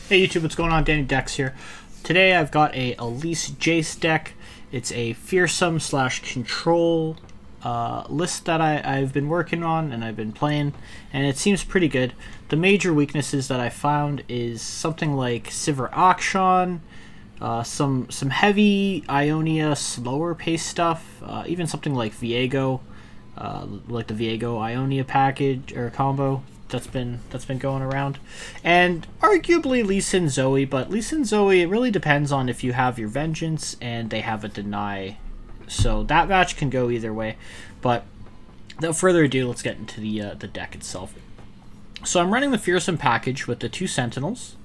Hey YouTube, what's going on? Dannydecks here. Today I've got a Elise Jayce deck. It's a fearsome / control list that I've been working on and I've been playing, and it seems pretty good. The major weaknesses that I found is something like Sivir Akshan, some heavy Ionia slower pace stuff, even something like Viego, like the Viego Ionia package or combo that's been going around, and arguably Lee Sin Zoe. But Lee Sin Zoe, it really depends on if you have your Vengeance and they have a deny, so that match can go either way. But without further ado, let's get into the deck itself. So I'm running the fearsome package with the 2 Sentinels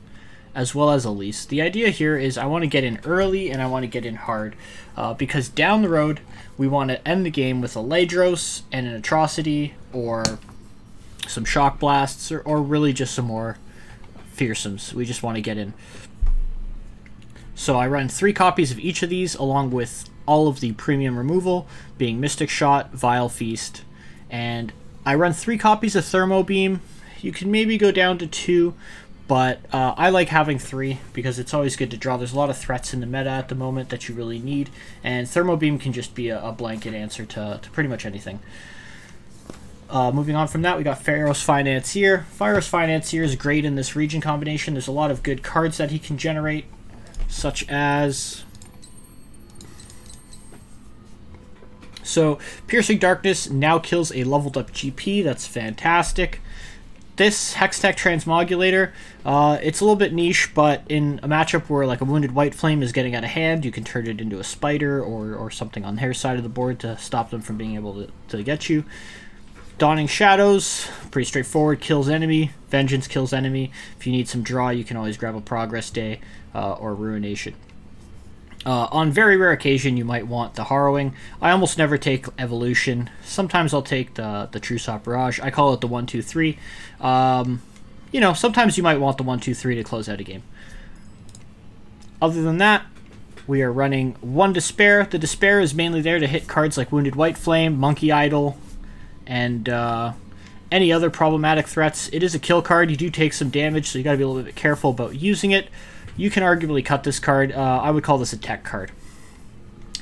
as well as Elise. The idea here is I want to get in early and I want to get in hard, because down the road we want to end the game with a Ladros and an Atrocity, or some Shock Blasts, or really just some more fearsomes. We just want to get in. So I run 3 copies of each of these, along with all of the premium removal, being Mystic Shot, Vile Feast, and I run 3 copies of Thermo Beam. You can maybe go down to 2, but I like having 3 because it's always good to draw. There's a lot of threats in the meta at the moment that you really need, and Thermo Beam can just be a blanket answer to pretty much anything. Moving on from that, we got Pharaoh's Financier. Pharaoh's Financier is great in this region combination. There's a lot of good cards that he can generate, such as... So, Piercing Darkness now kills a leveled up GP. That's fantastic. This Hextech Transmogulator, it's a little bit niche, but in a matchup where like a Wounded White Flame is getting out of hand, you can turn it into a Spider or something on their side of the board to stop them from being able to get you. Dawning Shadows, pretty straightforward, kills enemy. Vengeance kills enemy. If you need some draw, you can always grab a Progress Day or Ruination. On very rare occasion, you might want the Harrowing. I almost never take Evolution. Sometimes I'll take the True Shot Barrage. I call it the 1-2-3. You know, sometimes you might want the 1-2-3 to close out a game. Other than that, we are running 1 Despair. The Despair is mainly there to hit cards like Wounded White Flame, Monkey Idol, and any other problematic threats. It is a kill card. You do take some damage, so you got to be a little bit careful about using it. You can arguably cut this card. I would call this a tech card.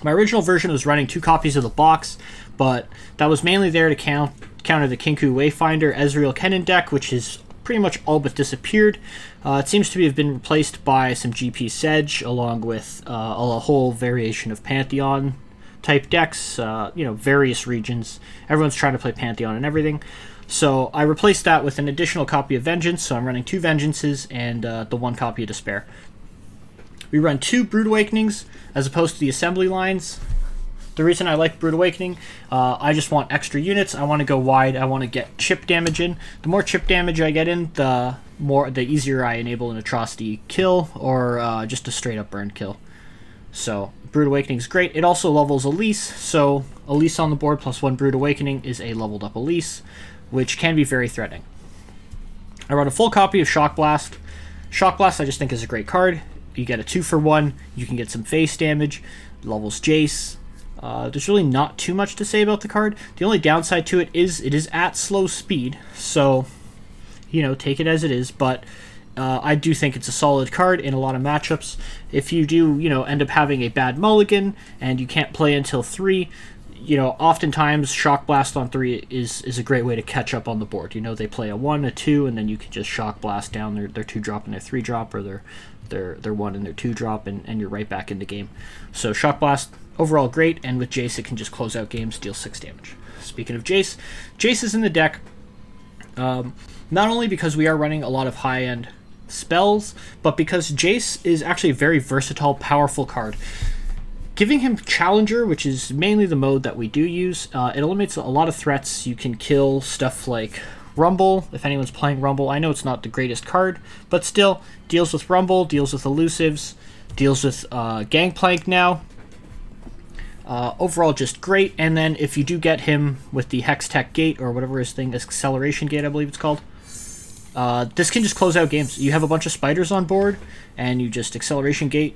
My original version was running 2 copies of the box, but that was mainly there to counter the Kinku Wayfinder Ezreal Kennen deck, which is pretty much all but disappeared. It seems to have been replaced by some GP Sedge, along with a whole variation of Pantheon type decks, you know, various regions. Everyone's trying to play Pantheon and everything. So I replaced that with an additional copy of Vengeance, so I'm running 2 Vengeances and the 1 copy of Despair. We run 2 Brood Awakenings as opposed to the assembly lines. The reason I like Brood Awakening, I just want extra units. I want to go wide. I want to get chip damage in. The more chip damage I get in, the easier I enable an Atrocity kill or just a straight up burn kill. So Brood Awakening is great. It also levels Elise, so Elise on the board plus 1 Brood Awakening is a leveled up Elise, which can be very threatening. I run a full copy of Shock Blast. Shock Blast I just think is a great card. You get a 2-for-1. You can get some face damage. Levels Jayce. There's really not too much to say about the card. The only downside to it is at slow speed, so you know, take it as it is, but I do think it's a solid card in a lot of matchups. If you do, you know, end up having a bad mulligan and you can't play until 3, you know, oftentimes Shock Blast on 3 is a great way to catch up on the board. You know, they play a 1, a 2, and then you can just Shock Blast down their 2-drop and their 3-drop, or their 1 and their 2-drop, and you're right back in the game. So Shock Blast, overall great, and with Jayce it can just close out games, deal 6 damage. Speaking of Jayce, Jayce is in the deck, not only because we are running a lot of high-end spells, but because Jayce is actually a very versatile, powerful card. Giving him Challenger, which is mainly the mode that we do use, it eliminates a lot of threats. You can kill stuff like Rumble, if anyone's playing Rumble. I know it's not the greatest card, but still, deals with Rumble, deals with Elusives, deals with Gangplank now. Overall, just great. And then if you do get him with the Hextech Gate, or whatever his thing, Acceleration Gate, I believe it's called, this can just close out games. You have a bunch of spiders on board, and you just Acceleration Gate,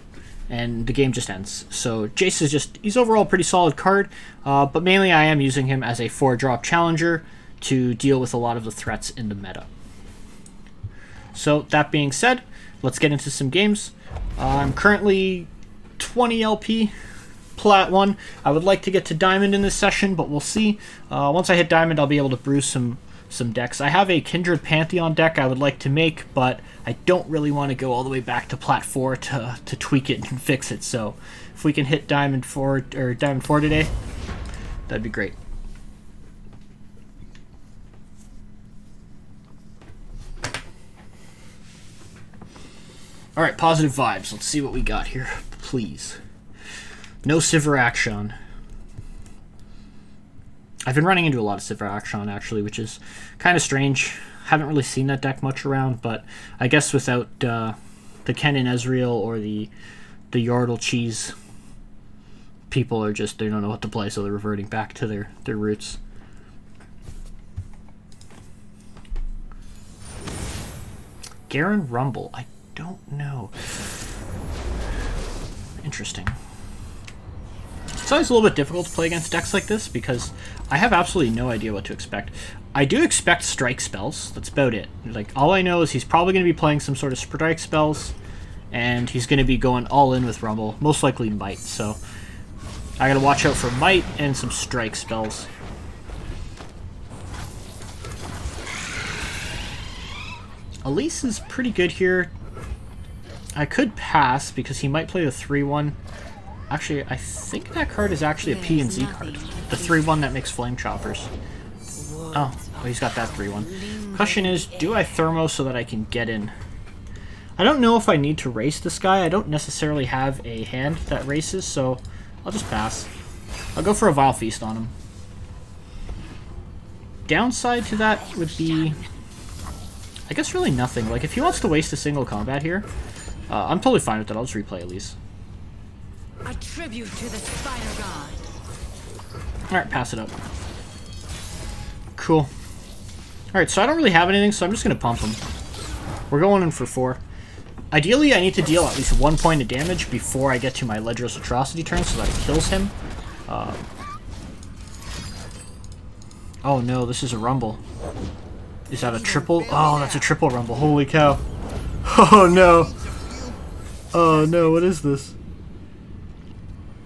and the game just ends. So Jayce is he's overall a pretty solid card, but mainly I am using him as a 4-drop challenger to deal with a lot of the threats in the meta. So that being said, let's get into some games. I'm currently 20 LP, Plat 1. I would like to get to Diamond in this session, but we'll see. Once I hit Diamond, I'll be able to brew some decks. I have a Kindred Pantheon deck I would like to make, but I don't really want to go all the way back to Plat 4 to tweak it and fix it. So if we can hit Diamond 4 or Diamond 4 today, that'd be great. Alright, positive vibes. Let's see what we got here, please. No Sivir Action. I've been running into a lot of Sivir Action, actually, which is kind of strange. Haven't really seen that deck much around, but I guess without the Kennen Ezreal or the Yordle Cheese, people are just, they don't know what to play, so they're reverting back to their roots. Garen Rumble. I don't know. Interesting. It's always a little bit difficult to play against decks like this because I have absolutely no idea what to expect. I do expect strike spells. That's about it. Like, all I know is he's probably going to be playing some sort of strike spells, and he's going to be going all in with Rumble, most likely Might. So I got to watch out for Might and some strike spells. Elise is pretty good here. I could pass because he might play the 3-1. Actually, I think that card is actually a P and Z card. The 3-1 that makes Flame Choppers. Oh, well, he's got that 3-1. Question is, do I Thermo so that I can get in? I don't know if I need to race this guy. I don't necessarily have a hand that races, so I'll just pass. I'll go for a Vile Feast on him. Downside to that would be, I guess, really nothing. Like, if he wants to waste a single combat here, I'm totally fine with that. I'll just replay Elise. A tribute to the Spider God. Alright, pass it up. Cool. Alright, so I don't really have anything, so I'm just going to pump him. We're going in for 4. Ideally, I need to deal at least 1 point of damage before I get to my Ledger's Atrocity turn so that it kills him. Oh no, this is a Rumble. Is that a triple? Oh, that's a triple Rumble. Holy cow. Oh no. Oh no, what is this?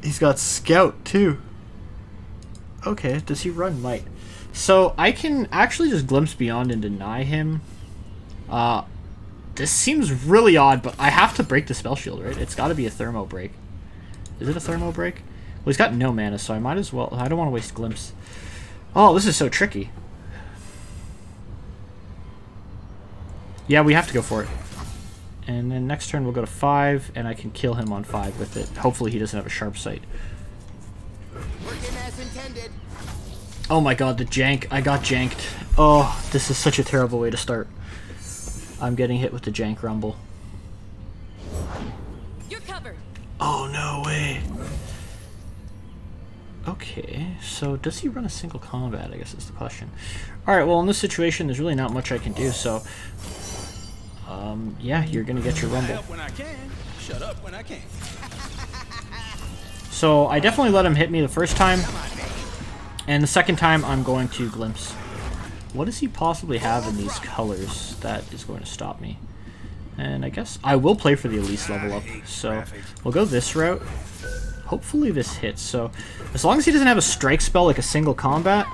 He's got Scout too. Okay, does he run Might? So I can actually just Glimpse Beyond and deny him. This seems really odd, but I have to break the Spell Shield, right? It's got to be a Thermo break. Is it a Thermo break? Well, he's got no mana, so I might as well. I don't want to waste Glimpse. Oh, this is so tricky. Yeah, we have to go for it. And then next turn we'll go to 5, and I can kill him on 5 with it. Hopefully he doesn't have a Sharp Sight. Working as intended. Oh my god, the jank. I got janked. Oh, this is such a terrible way to start. I'm getting hit with the jank Rumble. You're covered. Oh, no way. Okay, so does he run a single combat, I guess is the question. Alright, well in this situation there's really not much I can do, so yeah, you're gonna get your Rumble. When I can. Shut up when I can. So I definitely let him hit me the first time, and the second time I'm going to Glimpse. What does he possibly have in these colors that is going to stop me? And I guess I will play for the Elise level up, so we'll go this route. Hopefully this hits, so as long as he doesn't have a strike spell like a single combat,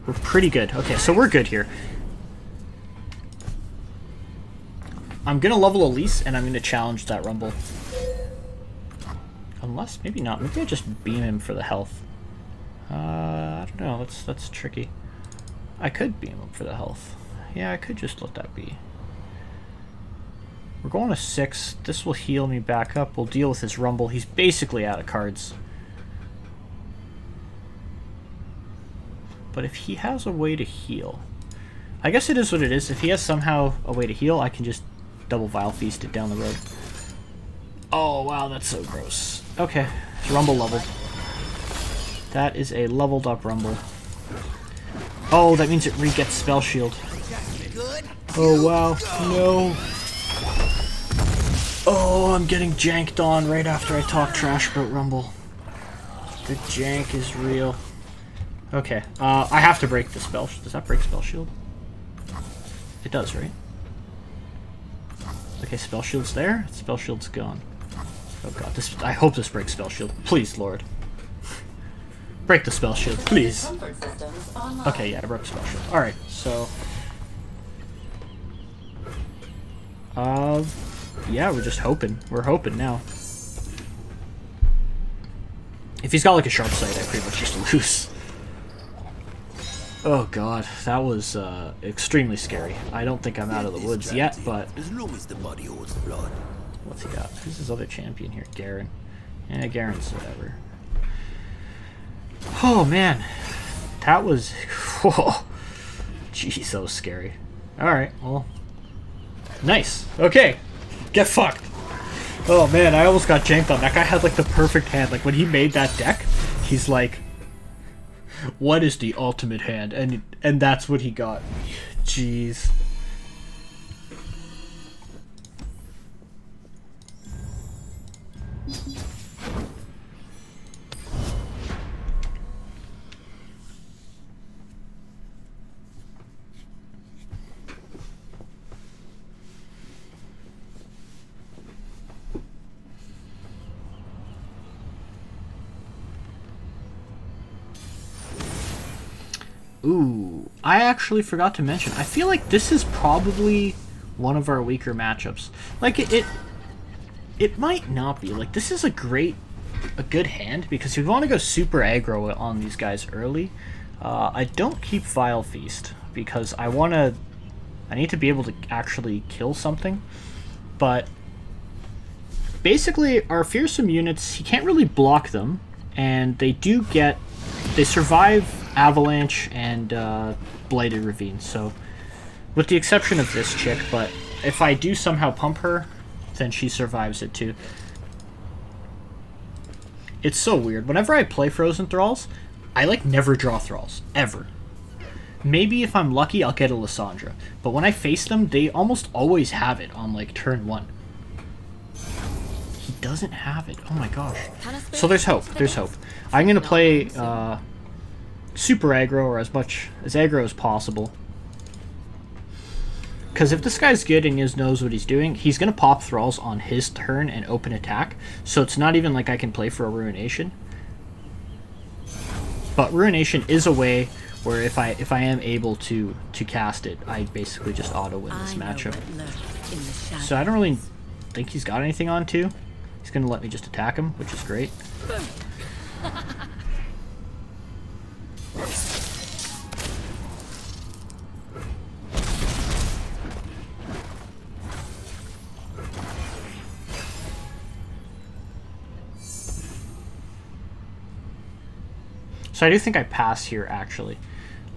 we're pretty good. Okay, so we're good here. I'm gonna level Elise and I'm gonna challenge that Rumble. Unless, maybe not. Maybe I just beam him for the health. I don't know, that's tricky. I could beam him for the health. Yeah, I could just let that be. We're going to 6. This will heal me back up. We'll deal with his Rumble. He's basically out of cards. But if he has a way to heal... I guess it is what it is. If he has somehow a way to heal, I can just double Vile Feast it down the road. Oh, wow, that's so gross. Okay, his Rumble leveled. That is a leveled up Rumble. Oh, that means it re-gets Spell Shield. Oh, wow. No. Oh, I'm getting janked on right after I talk trash about Rumble. The jank is real. Okay, I have to break the spell. Does that break Spell Shield? It does, right? Okay, spell shield's there. Spell shield's gone. Oh god, this. I hope this breaks spell shield. Please, Lord. Break the spell shield, please. Okay, yeah, I broke the spell shield. Alright, so... yeah, we're just hoping. We're hoping now. If he's got like a sharp sight, I pretty much just lose. Oh god, that was extremely scary. I don't think I'm out of the woods yet, but... What's he got? Who's his other champion here? Garen. Yeah, Garen's whatever. Oh man, that was... Whoa. Jeez, that was scary. Alright, well... Nice. Okay. Get fucked. Oh man, I almost got janked on. That guy had like the perfect hand. Like when he made that deck, he's like, what is the ultimate hand? And that's what he got. Jeez. Ooh, I actually forgot to mention, I feel like this is probably one of our weaker matchups. Like, it might not be. Like, this is a good hand, because you want to go super aggro on these guys early. I don't keep Vile Feast, because I need to be able to actually kill something. But, basically, our fearsome units, he can't really block them, and they survive Avalanche and Blighted Ravine, so with the exception of this chick, but if I do somehow pump her, then she survives it too. It's so weird. Whenever I play Frozen Thralls, I like never draw Thralls, ever. Maybe if I'm lucky I'll get a Lysandra, but when I face them, they almost always have it on like turn 1. He doesn't have it. Oh my gosh. So there's hope. There's hope. I'm gonna play super aggro, or as much as aggro as possible. Because if this guy's good and he knows what he's doing, he's going to pop Thralls on his turn and open attack. So it's not even like I can play for a Ruination. But Ruination is a way where if I am able to cast it, I basically just auto-win this matchup. So I don't really think he's got anything on to. He's going to let me just attack him, which is great. So I do think I pass here, actually.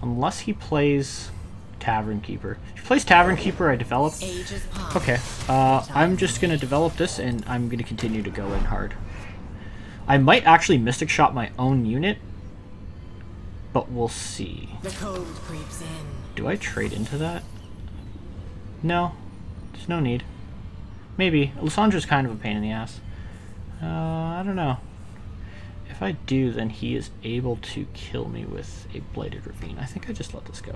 Unless he plays Tavern Keeper. If he plays Tavern Keeper, I develop. Okay. I'm just going to develop this, and I'm going to continue to go in hard. I might actually Mystic Shot my own unit, but we'll see. The cold creeps in. Do I trade into that? No. There's no need. Maybe. Lysandra's kind of a pain in the ass. I don't know. If I do, then he is able to kill me with a Blighted Ravine. I think I just let this go.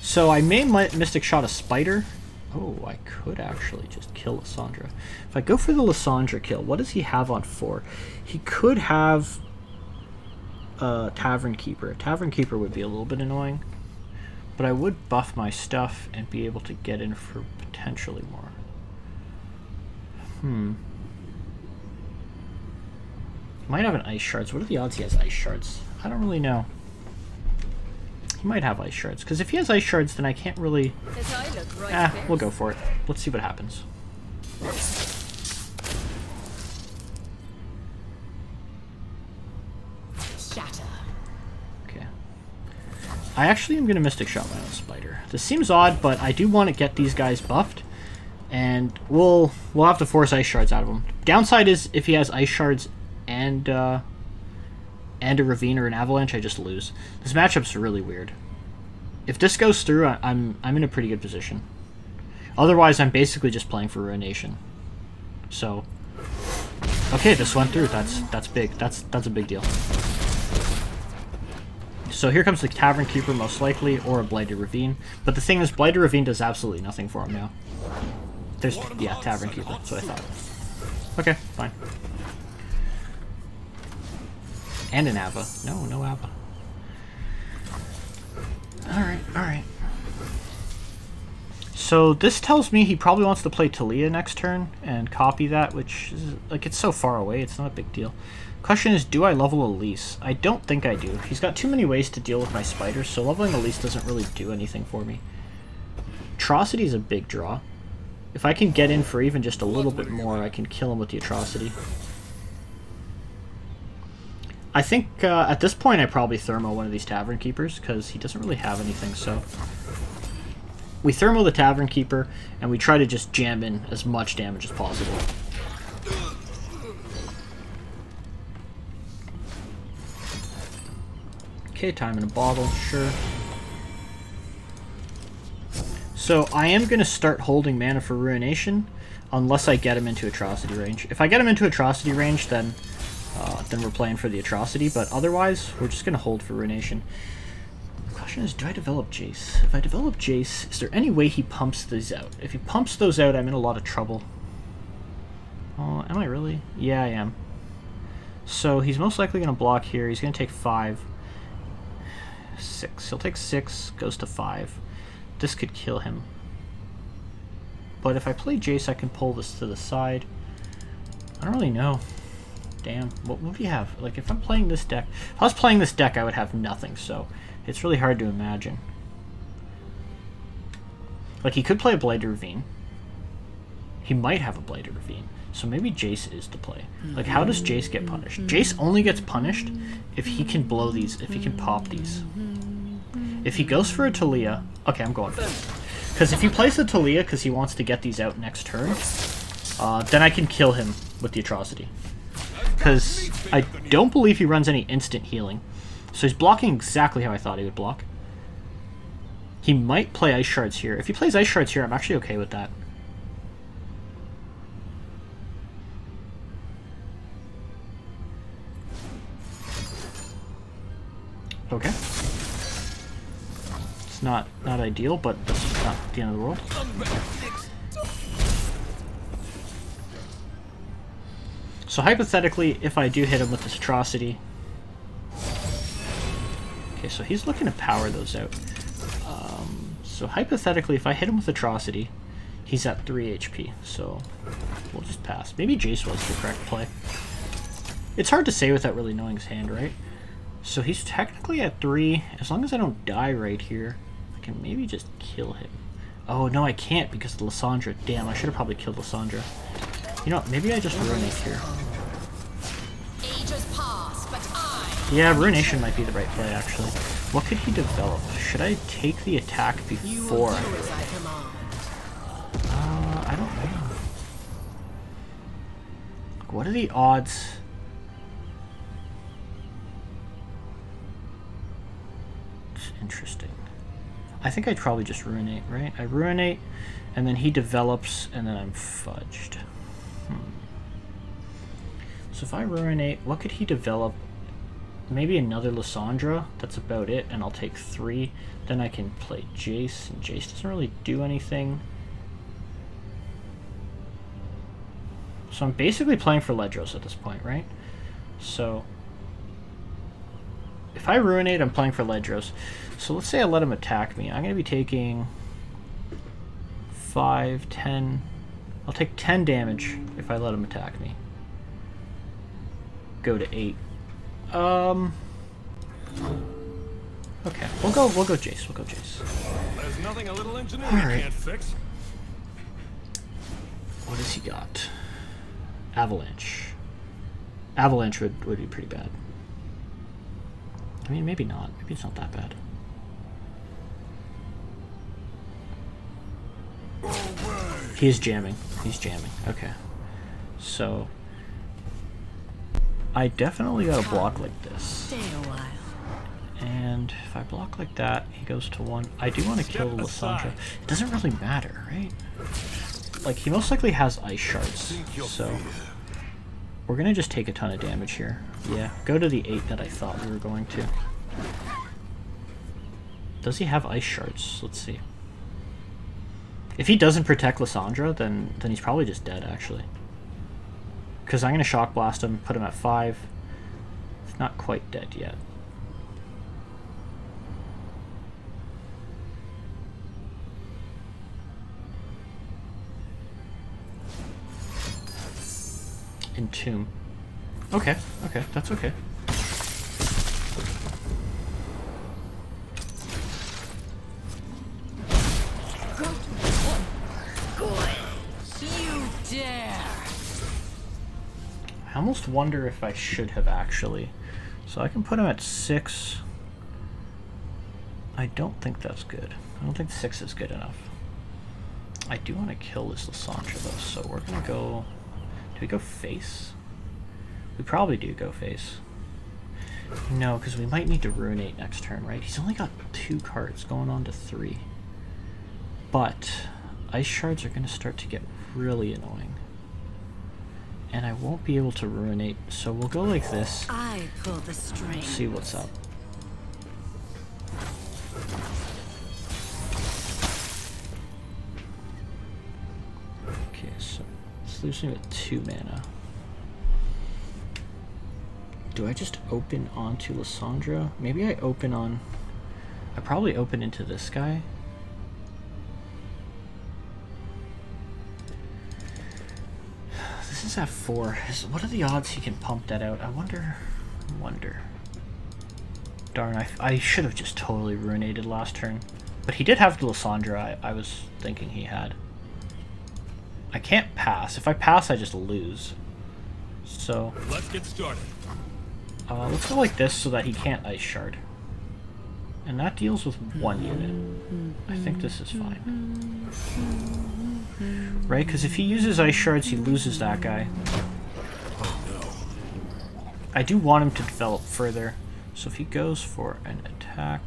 So I may Mystic Shot a Spider. Oh, I could actually just kill Lysandra. If I go for the Lysandra kill, what does he have on 4? He could have Tavern Keeper. Tavern Keeper would be a little bit annoying. But I would buff my stuff and be able to get in for potentially more. Might have an Ice Shards. What are the odds he has Ice Shards? I don't really know. He might have Ice Shards, because if he has Ice Shards, then I can't really... we'll go for it. Let's see what happens. Shatter. Okay. I actually am going to Mystic Shot my own Spider. This seems odd, but I do want to get these guys buffed. And we'll have to force Ice Shards out of him. Downside is if he has Ice Shards and a Ravine or an Avalanche, I just lose. This matchup's really weird. If this goes through, I'm in a pretty good position. Otherwise, I'm basically just playing for Ruination. So, okay, this went through. That's big. That's a big deal. So here comes the Tavern Keeper most likely, or a Blighted Ravine. But the thing is, Blighted Ravine does absolutely nothing for him now. There's, yeah, Tavern Keeper, that's what I thought. Okay, fine. And an Ava. No, no Ava. Alright, alright. So this tells me he probably wants to play Talia next turn and copy that, which is, like, it's so far away, it's not a big deal. Question is, do I level Elise? I don't think I do. He's got too many ways to deal with my spiders, so leveling Elise doesn't really do anything for me. Atrocity is a big draw. If I can get in for even just a little bit more, I can kill him with the Atrocity. I think at this point I probably Thermo one of these Tavern Keepers, because he doesn't really have anything, so... We Thermo the Tavern Keeper, and we try to just jam in as much damage as possible. Okay, time in a bottle, sure. So I am going to start holding mana for Ruination, unless I get him into Atrocity range. If I get him into Atrocity range, then we're playing for the Atrocity, but otherwise, we're just going to hold for Ruination. The question is, do I develop Jayce? If I develop Jayce, is there any way he pumps these out? If he pumps those out, I'm in a lot of trouble. Oh, am I really? Yeah, I am. So he's most likely going to block here. He's going to take 5. 6. He'll take 6, goes to 5. This could kill him. But if I play Jayce, I can pull this to the side. I don't really know. Damn. What do you have? Like, if I'm playing this deck... If I was playing this deck, I would have nothing, so... It's really hard to imagine. Like, he could play a Blighted Ravine. He might have a Blighted Ravine. So maybe Jayce is the play. Like, how does Jayce get punished? Jayce only gets punished if he can blow these, if he can pop these. If he goes for a Talia... Okay, I'm going for it. Because if he plays the Talia because he wants to get these out next turn, then I can kill him with the Atrocity. Because I don't believe he runs any instant healing. So he's blocking exactly how I thought he would block. He might play Ice Shards here. If he plays Ice Shards here, I'm actually okay with that. Okay. It's not ideal, but it's not the end of the world. So hypothetically, if I do hit him with this Atrocity... Okay, so he's looking to power those out. So hypothetically, if I hit him with Atrocity, he's at 3 HP, so we'll just pass. Maybe Jayce was the correct play. It's hard to say without really knowing his hand, right? So he's technically at 3. As long as I don't die right here, I can maybe just kill him. Oh, no, I can't because of Lysandra. Damn, I should have probably killed Lysandra. You know what, maybe I just Ruinate here. Yeah, Ruination might be the right play, actually. What could he develop? Should I take the attack before I I don't know. What are the odds? It's interesting. I think I'd probably just Ruinate, right? I Ruinate, and then he develops, and then I'm fudged. So if I Ruinate, what could he develop? Maybe another Lysandra, that's about it, and I'll take 3. Then I can play Jayce, and Jayce doesn't really do anything. So I'm basically playing for Ledros at this point, right? So if I Ruinate, I'm playing for Ledros. So let's say I let him attack me. I'm going to be taking 5, 10... I'll take 10 damage if I let him attack me. Go to 8. Okay, we'll go Jayce. We'll go Jayce. There's nothing a little engineering can't fix. What has he got? Avalanche. Avalanche would be pretty bad. I mean, maybe not. Maybe it's not that bad. He's jamming. He's jamming. Okay. So I definitely got to block like this. Stay a while. And if I block like that, he goes to 1. I do want to kill Lysandra. It doesn't really matter, right? Like, he most likely has Ice Shards, so we're going to just take a ton of damage here. Yeah, go to the 8 that I thought we were going to. Does he have ice shards? Let's see. If he doesn't protect Lysandra, then he's probably just dead, actually. Because I'm going to shock blast him, put him at 5. He's not quite dead yet. Entomb. Okay, okay, that's okay. You dare! I almost wonder if I should have actually. So I can put him at 6. I don't think that's good. I don't think 6 is good enough. I do want to kill this Lysandra though, so we're gonna go. Do we go face? We probably do go face. No, because we might need to Ruinate next turn, right? He's only got 2 cards, going on to 3. But ice shards are going to start to get really annoying. And I won't be able to Ruinate, so we'll go like this. I pull the strings. See what's up. Okay, so let's lose him at 2 mana. Do I just open onto Lysandra? Maybe I open on... I probably open into this guy. This is at 4. What are the odds he can pump that out? I wonder... Darn, I should have just totally Ruinated last turn. But he did have the Lysandra I was thinking he had. I can't pass. If I pass, I just lose. So... Let's get started. Let's go like this so that he can't ice shard. And that deals with 1 unit. I think this is fine. Right? Because if he uses ice shards, he loses that guy. I do want him to develop further. So if he goes for an attack...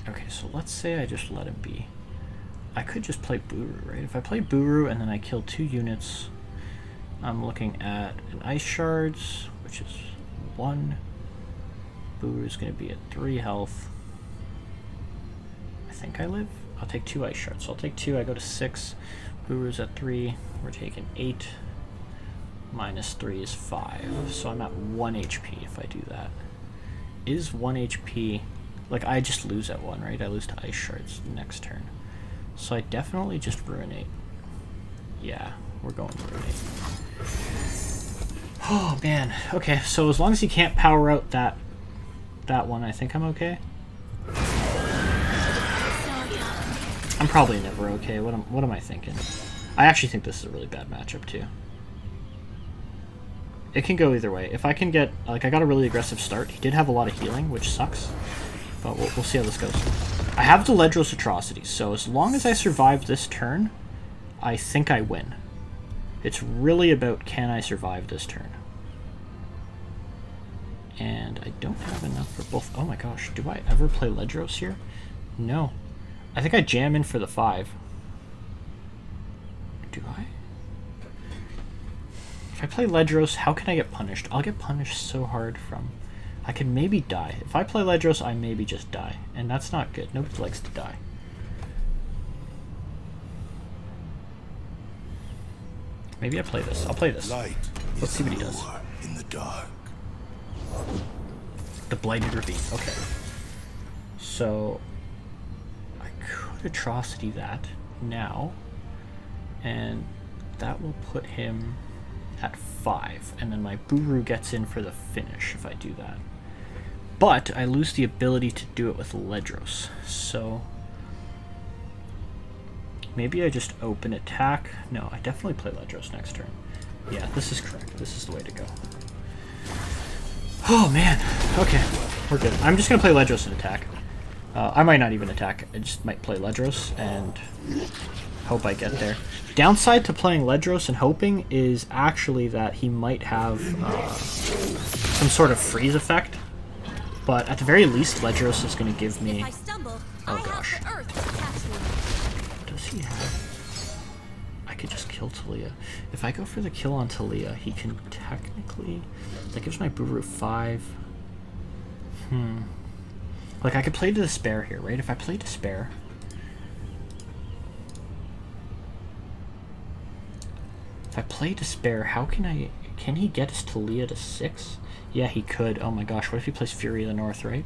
Okay, so let's say I just let him be. I could just play Buru, right? If I play Buru and then I kill 2 units, I'm looking at an Ice Shards, which is 1. Buru is going to be at 3 health. I think I live? I'll take 2 Ice Shards. So I'll take 2, I go to 6. Buru's at 3. We're taking 8. Minus 3 is 5. So I'm at 1 HP if I do that. Is 1 HP... Like, I just lose at 1, right? I lose to Ice Shards next turn. So I definitely just Ruinate. Yeah, we're going Ruinate. Oh, man. Okay, so as long as he can't power out that one, I think I'm okay. I'm probably never okay. What am I thinking? I actually think this is a really bad matchup, too. It can go either way. If I can get... Like, I got a really aggressive start. He did have a lot of healing, which sucks. But we'll see how this goes. I have the Ledros Atrocities, so as long as I survive this turn, I think I win. It's really about can I survive this turn. And I don't have enough for both. Oh my gosh, do I ever play Ledros here? No. I think I jam in for the 5. Do I? If I play Ledros, how can I get punished? I'll get punished so hard from... I can maybe die. If I play Ledros, I maybe just die. And that's not good. Nobody likes to die. Maybe I play this. I'll play this. Let's see what he does. In the dark. The Blighted Ravine. Okay. So... I could Atrocity that now. And that will put him at 5. And then my Buru gets in for the finish if I do that. But I lose the ability to do it with Ledros, so maybe I just open attack. No, I definitely play Ledros next turn. Yeah, this is correct. This is the way to go. Oh man, okay, we're good. I'm just gonna play Ledros and attack. I might not even attack. I just might play Ledros and hope I get there. Downside to playing Ledros and hoping is actually that he might have some sort of freeze effect. But at the very least, Ledros is going to give me... Oh gosh. What does he have? I could just kill Talia. If I go for the kill on Talia, he can technically... That gives my Buru 5. Like, I could play to Despair here, right? If I play Despair... If I play Despair, how can I... Can he get his Talia to 6? Yeah, he could. Oh my gosh, what if he plays Fury of the North, right?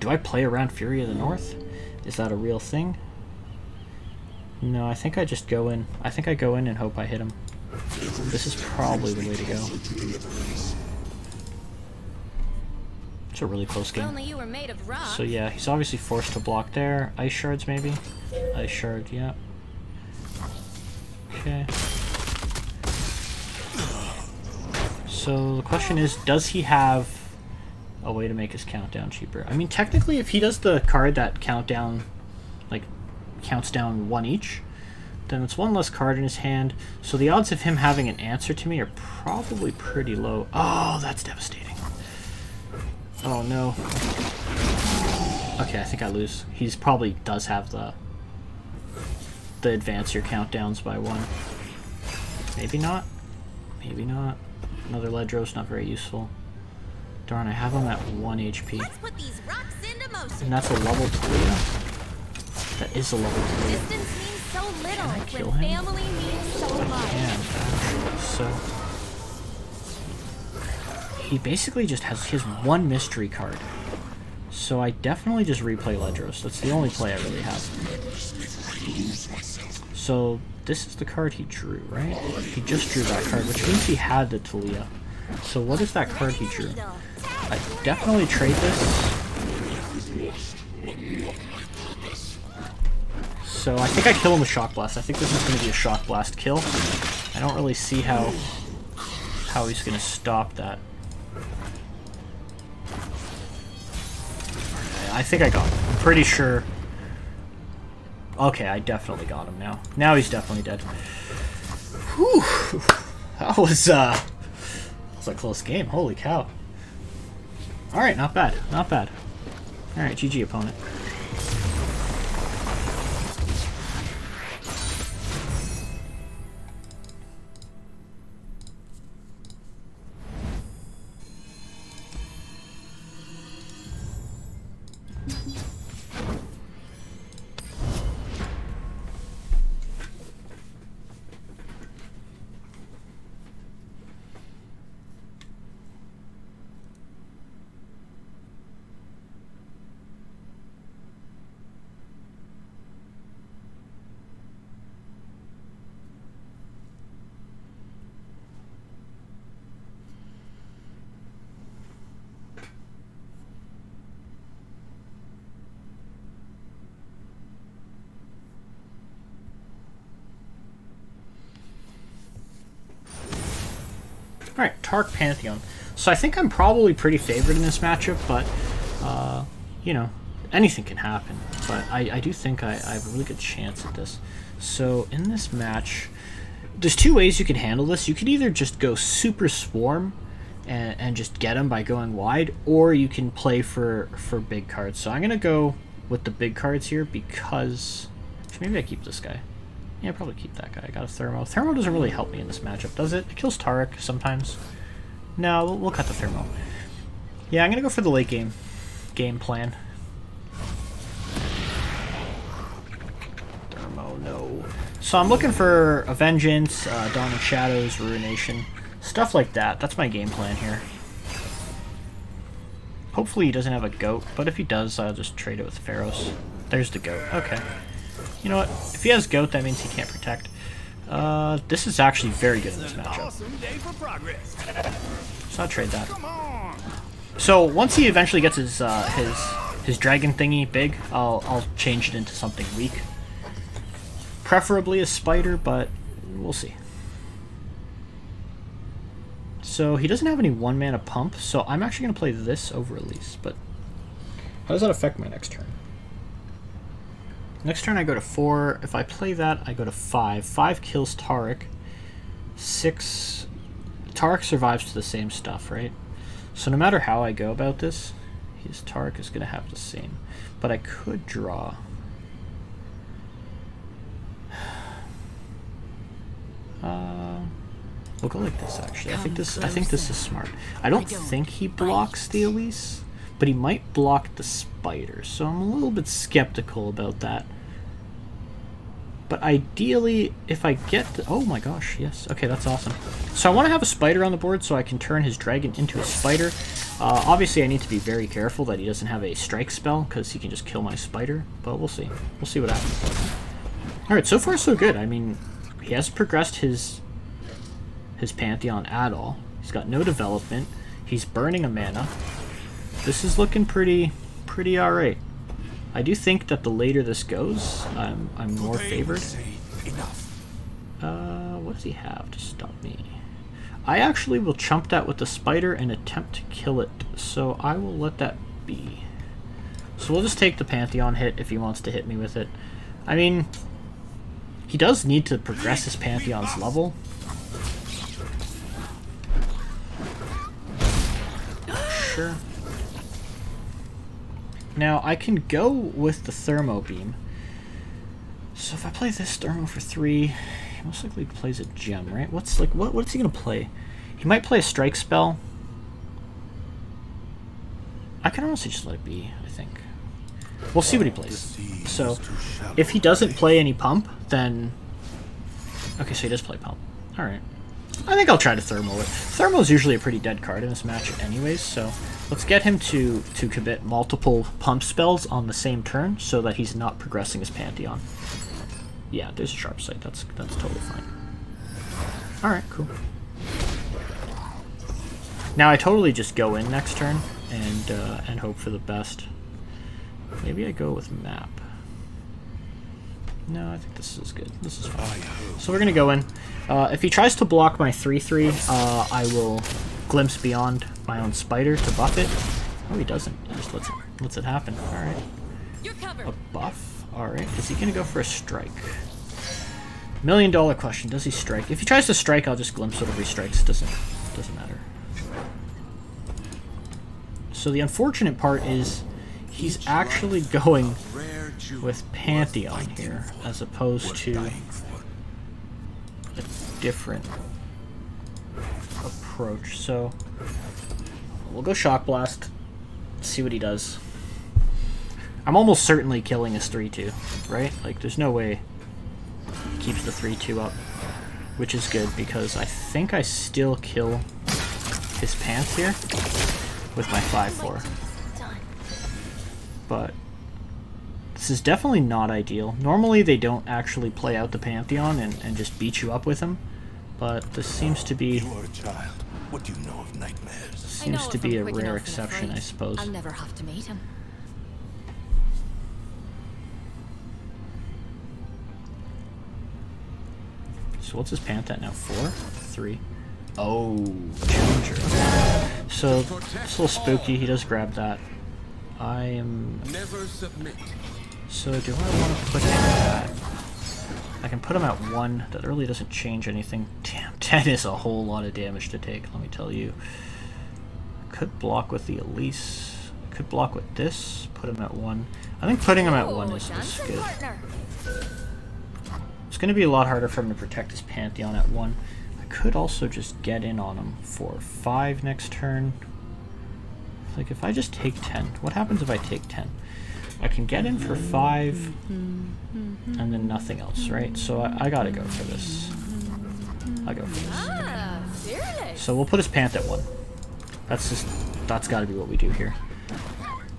Do I play around Fury of the North? Is that a real thing? No, I think I just go in. I think I go in and hope I hit him. This is probably the way to go. It's a really close game. Only you were made of rock. So yeah, he's obviously forced to block there. Ice shards maybe? Ice shard, yeah. Okay. So the question is, does he have a way to make his countdown cheaper? I mean, technically, if he does the card that countdown, like, counts down 1 each, then it's 1 less card in his hand. So the odds of him having an answer to me are probably pretty low. Oh, that's devastating. Oh no. Okay, I think I lose. He's probably does have the advance your countdowns by 1. Maybe not. Maybe not. Another Ledro's not very useful. Darn, I have him at 1 HP. Let's put these rocks into motion. And that's a level Talia? That is a level Talia. Distance means so little Can I kill when him? family means so much. And so he basically just has his 1 mystery card. So I definitely just replay Ledros. That's the only play I really have. So this is the card he drew, right? He just drew that card, which means he had the Talia. So what is that card he drew? I definitely trade this. So I think I kill him with Shock Blast. I think this is going to be a Shock Blast kill. I don't really see how he's going to stop that. I think I got him. I'm pretty sure. Okay, I definitely got him now. Now he's definitely dead. Whew. That was a close game. Holy cow. Alright, not bad. Not bad. Alright, GG opponent. Alright, Tark Pantheon. So I think I'm probably pretty favored in this matchup, but, you know, anything can happen. But I do think I have a really good chance at this. So in this match, there's 2 ways you can handle this. You could either just go super swarm and just get him by going wide, or you can play for big cards. So I'm going to go with the big cards here because... Maybe I keep this guy. Yeah, probably keep that guy. I got a Thermo. Thermo doesn't really help me in this matchup, does it? It kills Tarek sometimes. No, we'll cut the Thermo. Yeah, I'm going to go for the late game plan. Thermo, no. So I'm looking for a Vengeance, Dawn of Shadows, Ruination, stuff like that. That's my game plan here. Hopefully he doesn't have a goat, but if he does, I'll just trade it with Pharaohs. There's the goat. Okay. You know what? If he has goat, that means he can't protect. This is actually very good in this matchup. So I'll trade that. So once he eventually gets his dragon thingy big, I'll change it into something weak. Preferably a spider, but we'll see. So he doesn't have any 1-mana pump, so I'm actually going to play this over Elise, but how does that affect my next turn? Next turn I go to 4. If I play that, I go to 5. 5 kills Tarek. 6... Tarek survives to the same stuff, right? So no matter how I go about this, his Tarek is going to have the same. But I could draw... We'll go like this actually. I think this is smart. I don't think he blocks the Elise, but he might block the spider, so I'm a little bit skeptical about that. But ideally, if I get the, oh my gosh, yes. Okay, that's awesome. So I want to have a spider on the board so I can turn his dragon into a spider. Obviously, I need to be very careful that he doesn't have a strike spell, because he can just kill my spider. But we'll see. We'll see what happens. Alright, so far so good. I mean, he hasn't progressed his Pantheon at all. He's got no development. He's burning a mana. This is looking pretty alright. I do think that the later this goes, I'm more favored. What does he have to stop me? I actually will chump that with the spider and attempt to kill it, so I will let that be. So we'll just take the Pantheon hit if he wants to hit me with it. I mean, he does need to progress his Pantheon's level. Sure. Now, I can go with the Thermo Beam. So if I play this Thermo for 3, he most likely plays a gem, right? What's he gonna play? He might play a strike spell. I can honestly just let it be, I think. We'll see what he plays. So, if he doesn't play any pump, then... Okay, so he does play pump. Alright. I think I'll try to Thermo it. Thermo is usually a pretty dead card in this match anyways, so let's get him to commit multiple pump spells on the same turn so that he's not progressing his Pantheon. Yeah, there's a sharp sight. That's totally fine. Alright, cool. Now I totally just go in next turn and hope for the best. Maybe I go with map. No, I think this is good. This is fine. So we're going to go in. If he tries to block my 3/3, I will glimpse beyond my own spider to buff it. Oh, he doesn't. He just lets it happen. Alright. A buff? Alright. Is he going to go for a strike? $1 million question. Does he strike? If he tries to strike, I'll just glimpse whatever he strikes. Doesn't matter. So the unfortunate part is he's actually going with Pantheon here, as opposed to a different approach. So we'll go Shock Blast, see what he does. I'm almost certainly killing his 3/2, right? Like, there's no way he keeps the 3/2 up, which is good because I think I still kill his Pants here with my 5/4. But this is definitely not ideal. Normally they don't actually play out the Pantheon and just beat you up with him, but this seems to be What do you know of nightmares? seems to be a rare exception, I suppose. I'll never have to meet him. So what's his Pant at now? 4? 3? Oh, Challenger. So it's a little spooky. He does grab that. I am... Never submit. So do I want to put him at... I can put him at 1. That really doesn't change anything. Damn, 10 is a whole lot of damage to take, let me tell you. Could block with the Elise. Could block with this. Put him at 1. I think putting him at 1 is good. It's going to be a lot harder for him to protect his Pantheon at 1. I could also just get in on him for 5 next turn. Like, if I just take 10, what happens if I take 10? I can get in for 5, and then nothing else, right? So I gotta go for this. I go for this. So we'll put his Pant at 1. That's gotta be what we do here.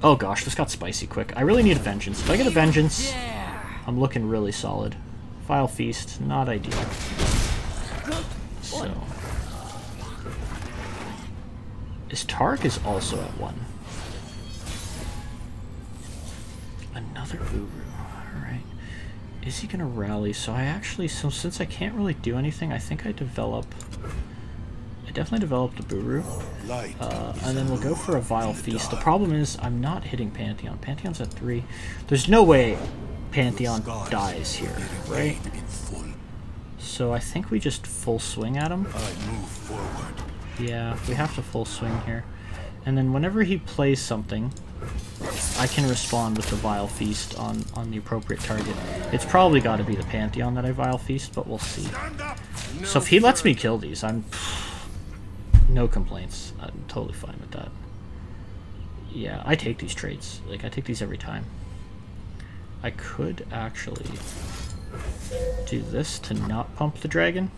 Oh gosh, this got spicy quick. I really need a Vengeance. If I get a Vengeance, I'm looking really solid. Vile Feast, not ideal. So... His Tark is also at 1. Another Uru. Alright. Is he gonna rally? So I actually, since I can't really do anything, I think I definitely developed a Buru. And then we'll go for a Vile Feast. The problem is, I'm not hitting Pantheon. Pantheon's at 3. There's no way Pantheon dies here, right? So I think we just full swing at him. Yeah, we have to full swing here. And then whenever he plays something, I can respond with the Vile Feast on the appropriate target. It's probably got to be the Pantheon that I Vile Feast, but we'll see. So if he lets me kill these, I'm no complaints. I'm totally fine with that. Yeah, I take these trades. Like, I take these every time. I could actually do this to not pump the dragon.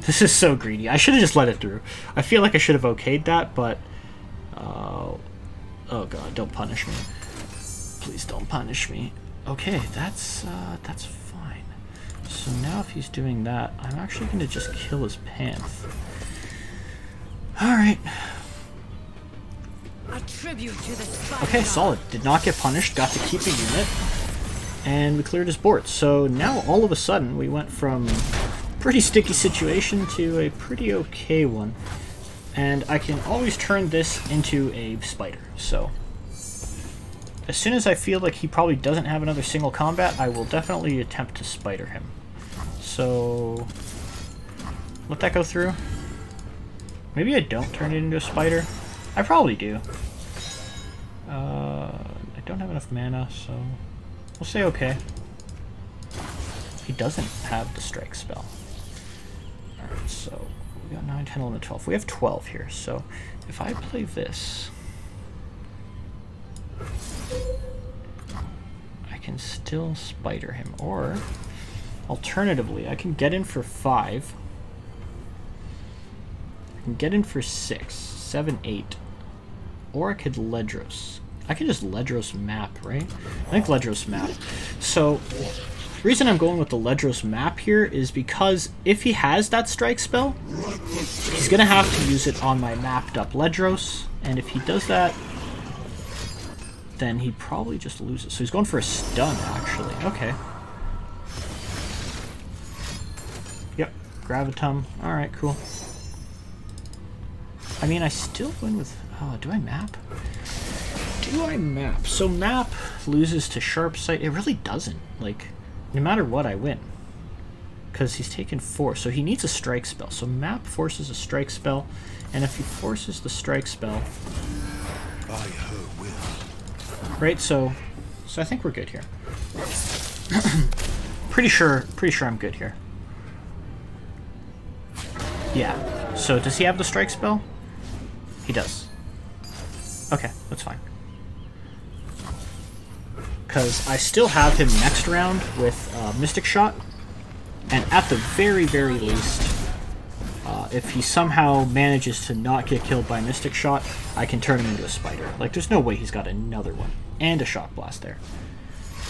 This is so greedy. I should have just let it through. I feel like I should have okayed that, but... oh god, don't punish me. Please don't punish me. Okay, that's fine. So now if he's doing that, I'm actually going to just kill his Panth. Alright. Okay, solid. Did not get punished, got to keep a unit, and we cleared his board. So now all of a sudden we went from pretty sticky situation to a pretty okay one. And I can always turn this into a spider. So as soon as I feel like he probably doesn't have another single combat, I will definitely attempt to spider him. So let that go through. Maybe I don't turn it into a spider. I probably do. I don't have enough mana, so we'll say okay. He doesn't have the strike spell. Alright, so we got 9, 10, 11, 12. We have 12 here, so if I play this, I can still spider him, or alternatively, I can get in for 5. I can get in for 6, 7, 8. Or I could Ledros. I can just Ledros map, right? I think Ledros map. So, the reason I'm going with the Ledros map here is because if he has that strike spell, he's going to have to use it on my mapped up Ledros. And if he does that, then he'd probably just lose it. So he's going for a stun, actually. Okay. Yep. Gravitum. Alright, cool. I mean, I still win with... Oh, do I map? Do I map? So map loses to sharp sight. It really doesn't. Like, no matter what, I win. Because he's taken 4. So he needs a strike spell. So map forces a strike spell. And if he forces the strike spell... By her will. Right, so I think we're good here. pretty sure I'm good here. Yeah. So does he have the strike spell? He does. Okay, that's fine. Because I still have him next round with Mystic Shot, and at the very, very least, if he somehow manages to not get killed by Mystic Shot, I can turn him into a spider. Like, there's no way he's got another one. And a Shock Blast there.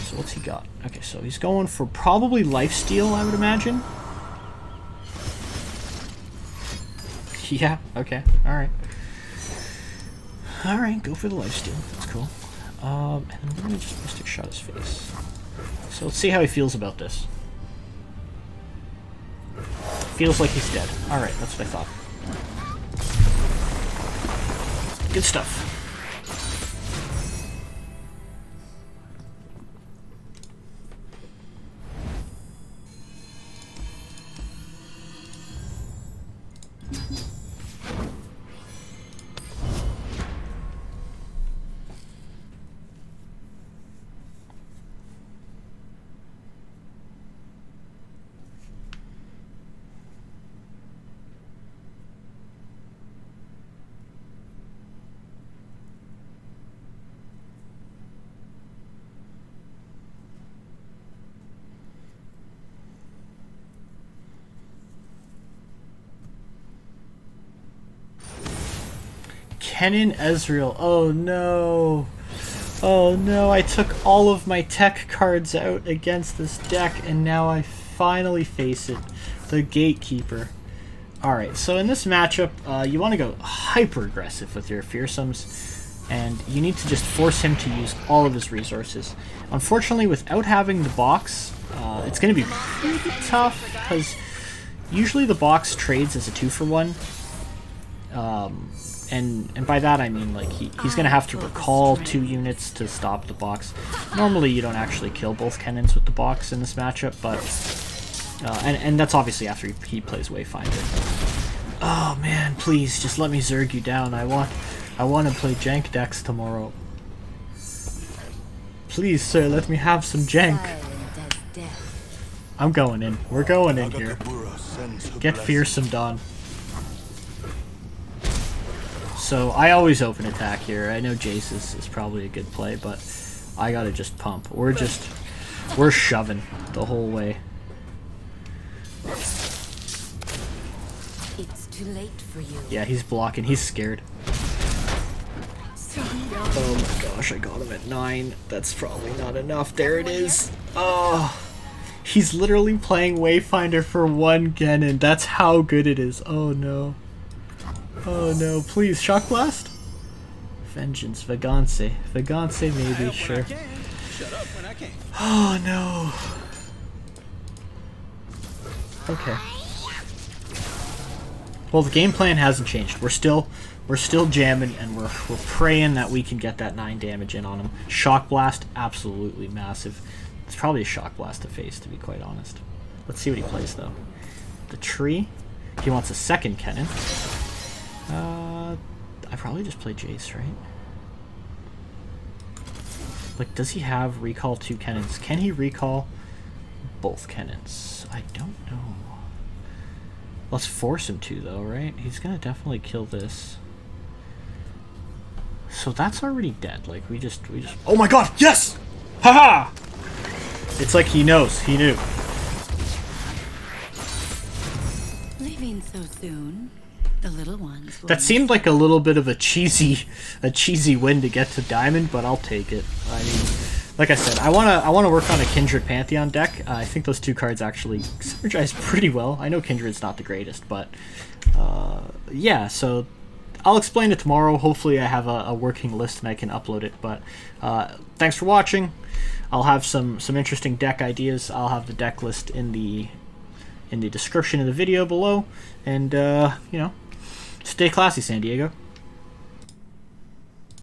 So what's he got? Okay, so he's going for probably Lifesteal, I would imagine. Yeah, okay, alright. Alright, go for the lifesteal. That's cool. And then we're gonna just Mystic Shot his face. So let's see how he feels about this. Feels like he's dead. Alright, that's what I thought. Good stuff. Kennen Ezreal. Oh no. Oh no, I took all of my tech cards out against this deck and now I finally face it. The Gatekeeper. Alright, so in this matchup, you want to go hyper aggressive with your fearsomes, and you need to just force him to use all of his resources. Unfortunately, without having the box, it's going to be pretty tough, because usually the box trades as a 2-for-1. And by that I mean, like, he's going to have to recall 2 units to stop the box. Normally you don't actually kill both Kennens with the box in this matchup, but... and that's obviously after he plays Wayfinder. Oh man, please, just let me Zerg you down. I want to play jank decks tomorrow. Please, sir, let me have some jank. I'm going in. We're going in here. Nagamura sends her Get blessing. fearsome done. So I always open attack here. I know Jayce is probably a good play, but I gotta just pump. We're shoving the whole way. It's too late for you. Yeah, he's blocking. He's scared. Oh my gosh, I got him at 9. That's probably not enough. There it is. Oh, he's literally playing Wayfinder for 1 Genin. That's how good it is. Oh no. Oh no, please, Shock Blast? Vengeance, Vagance. Vagance maybe, sure. Shut up when I can. Oh no. Okay. Well, the game plan hasn't changed. We're still jamming, and we're praying that we can get that 9 damage in on him. Shock Blast, absolutely massive. It's probably a Shock Blast to face, to be quite honest. Let's see what he plays, though. The tree. He wants a second Kennen. I probably just play Jayce, right? Like, does he have recall 2 Kennens? Can he recall both Kennens? I don't know. Let's force him to, though, right? He's gonna definitely kill this. So that's already dead. Like, we just... Oh my god! Yes! Haha! It's like he knows. He knew. Leaving so soon. The little ones. That seemed like a little bit of a cheesy win to get to Diamond, but I'll take it. I mean, like I said, I wanna work on a Kindred Pantheon deck. I think those 2 cards actually synergize pretty well. I know Kindred's not the greatest, but yeah. So I'll explain it tomorrow. Hopefully, I have a working list and I can upload it. But thanks for watching. I'll have some interesting deck ideas. I'll have the deck list in the description of the video below, and you know. Stay classy, San Diego.